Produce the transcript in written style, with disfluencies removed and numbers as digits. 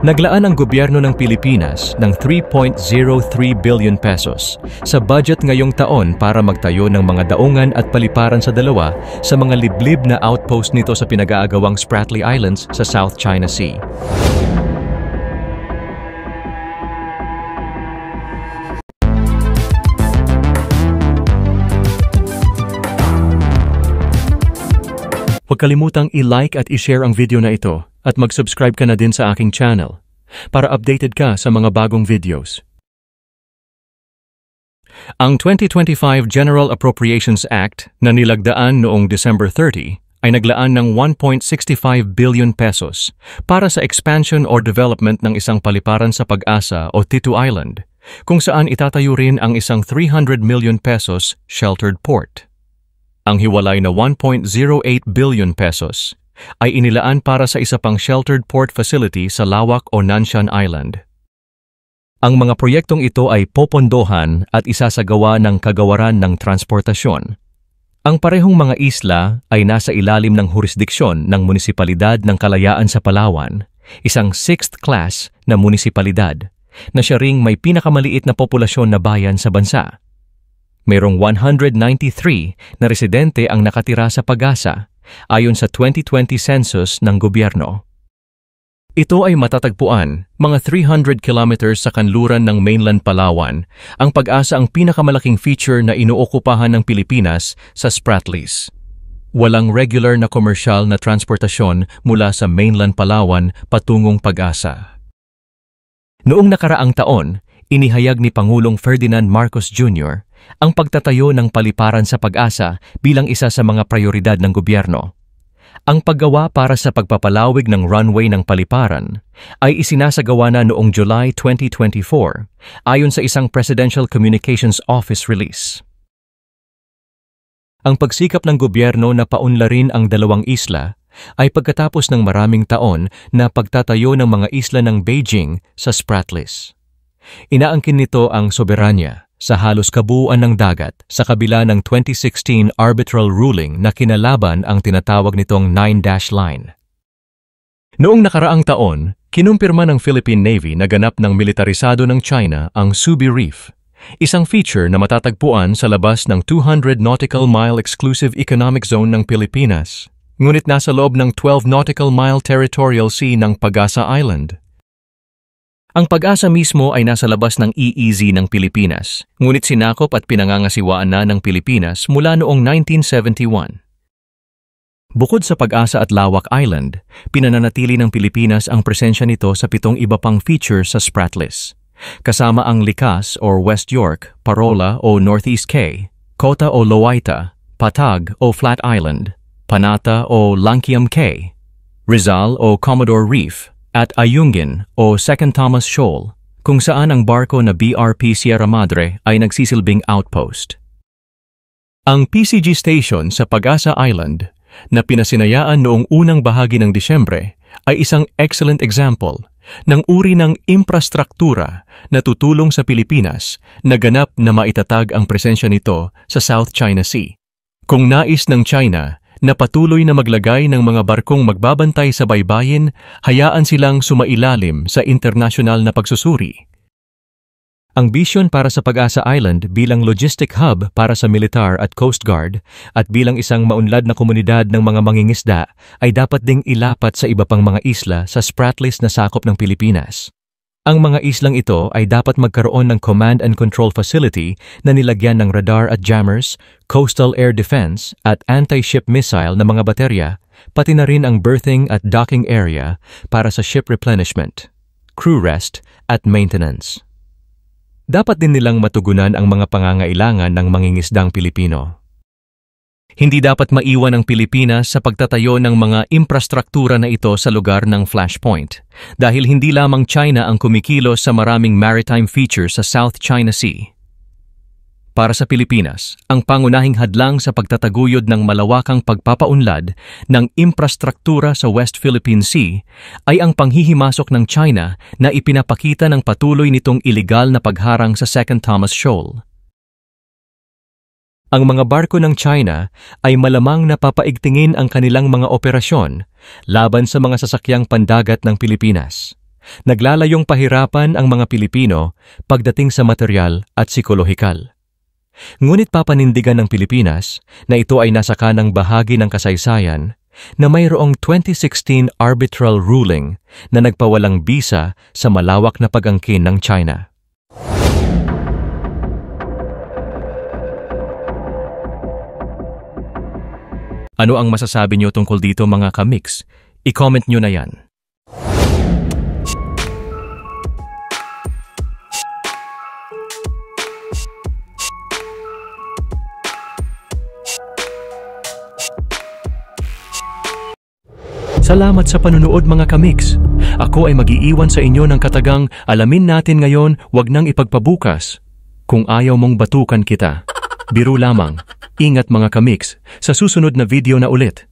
Naglaan ang gobyerno ng Pilipinas ng 3.03 billion pesos sa budget ngayong taon para magtayo ng mga daungan at paliparan sa dalawa sa mga liblib na outpost nito sa pinag-aagawang Spratly Islands sa South China Sea. Huwag kalimutang i-like at i-share ang video na ito at mag-subscribe ka na din sa aking channel para updated ka sa mga bagong videos. Ang 2025 General Appropriations Act na nilagdaan noong December 30 ay naglaan ng 1.65 billion pesos para sa expansion or development ng isang paliparan sa Pag-asa o Titu Island, kung saan itatayo rin ang isang 300 million pesos sheltered port. Ang hiwalay na 1.08 billion pesos ay inilaan para sa isa pang sheltered port facility sa Lawak o Nanshan Island. Ang mga proyektong ito ay popondohan at isasagawa ng kagawaran ng transportasyon. Ang parehong mga isla ay nasa ilalim ng jurisdiksyon ng Munisipalidad ng Kalayaan sa Palawan, isang 6th class na munisipalidad, na siya ring may pinakamaliit na populasyon na bayan sa bansa. Mayroong 193 na residente ang nakatira sa Pag-asa ayon sa 2020 census ng gobyerno. Ito ay matatagpuan mga 300 kilometers sa kanluran ng mainland Palawan. Ang Pag-asa ang pinakamalaking feature na inuokupahan ng Pilipinas sa Spratlys. Walang regular na komersyal na transportasyon mula sa mainland Palawan patungong Pag-asa. Noong nakaraang taon, inihayag ni Pangulong Ferdinand Marcos Jr. ang pagtatayo ng paliparan sa Pag-asa bilang isa sa mga prioridad ng gobyerno. Ang paggawa para sa pagpapalawig ng runway ng paliparan ay isinasagawa na noong July 2024 ayon sa isang Presidential Communications Office release. Ang pagsikap ng gobyerno na paunlarin ang dalawang isla ay pagkatapos ng maraming taon na pagtatayo ng mga isla ng Beijing sa Spratlys. Inaangkin nito ang soberanya sa halos kabuuan ng dagat sa kabila ng 2016 arbitral ruling na kinalaban ang tinatawag nitong 9-dash line. Noong nakaraang taon, kinumpirma ng Philippine Navy na ganap ng militarisado ng China ang Subi Reef, isang feature na matatagpuan sa labas ng 200 nautical mile exclusive economic zone ng Pilipinas, ngunit nasa loob ng 12 nautical mile territorial sea ng Pag-asa Island. Ang Pag-asa mismo ay nasa labas ng EEZ ng Pilipinas, ngunit sinakop at pinangangasiwaan na ng Pilipinas mula noong 1971. Bukod sa Pag-asa at Lawak Island, pinananatili ng Pilipinas ang presensya nito sa 7 iba pang feature sa Spratlys, kasama ang Likas o West York, Parola o Northeast Cay, Kota o Loaita, Patag o Flat Island, Panata o Lankiam Cay, Rizal o Commodore Reef, at Ayungin o Second Thomas Shoal, kung saan ang barko na BRP Sierra Madre ay nagsisilbing outpost. Ang PCG station sa Pag-asa Island na pinasinayaan noong unang bahagi ng Disyembre ay isang excellent example ng uri ng infrastruktura na tutulong sa Pilipinas na ganap na maitatag ang presensya nito sa South China Sea. Kung nais ng China na patuloy na maglagay ng mga barkong magbabantay sa baybayin, hayaan silang sumailalim sa internasyonal na pagsusuri. Ang bisyon para sa Pag-asa Island bilang logistic hub para sa militar at coast guard at bilang isang maunlad na komunidad ng mga mangingisda ay dapat ding ilapat sa iba pang mga isla sa Spratlys na sakop ng Pilipinas. Ang mga islang ito ay dapat magkaroon ng command and control facility na nilagyan ng radar at jammers, coastal air defense at anti-ship missile na mga baterya, pati na rin ang berthing at docking area para sa ship replenishment, crew rest at maintenance. Dapat din nilang matugunan ang mga pangangailangan ng mangingisdang Pilipino. Hindi dapat maiwan ang Pilipinas sa pagtatayo ng mga infrastruktura na ito sa lugar ng flashpoint dahil hindi lamang China ang kumikilos sa maraming maritime features sa South China Sea. Para sa Pilipinas, ang pangunahing hadlang sa pagtataguyod ng malawakang pagpapaunlad ng infrastruktura sa West Philippine Sea ay ang panghihimasok ng China na ipinapakita ng patuloy nitong iligal na pagharang sa Second Thomas Shoal. Ang mga barko ng China ay malamang napapaigtingin ang kanilang mga operasyon laban sa mga sasakyang pandagat ng Pilipinas. Naglalayong pahirapan ang mga Pilipino pagdating sa material at psikolohikal. Ngunit papanindigan ng Pilipinas na ito ay nasa kanang bahagi ng kasaysayan na mayroong 2016 arbitral ruling na nagpawalang bisa sa malawak na pag-angkin ng China. Ano ang masasabi niyo tungkol dito mga ka-mix? I-comment niyo na yan. Salamat sa panunood mga ka-mix. Ako ay mag-iiwan sa inyo ng katagang alamin natin ngayon, wag nang ipagpabukas. Kung ayaw mong batukan kita. Biro lamang. Ingat mga ka-mix. Sa susunod na video na ulit.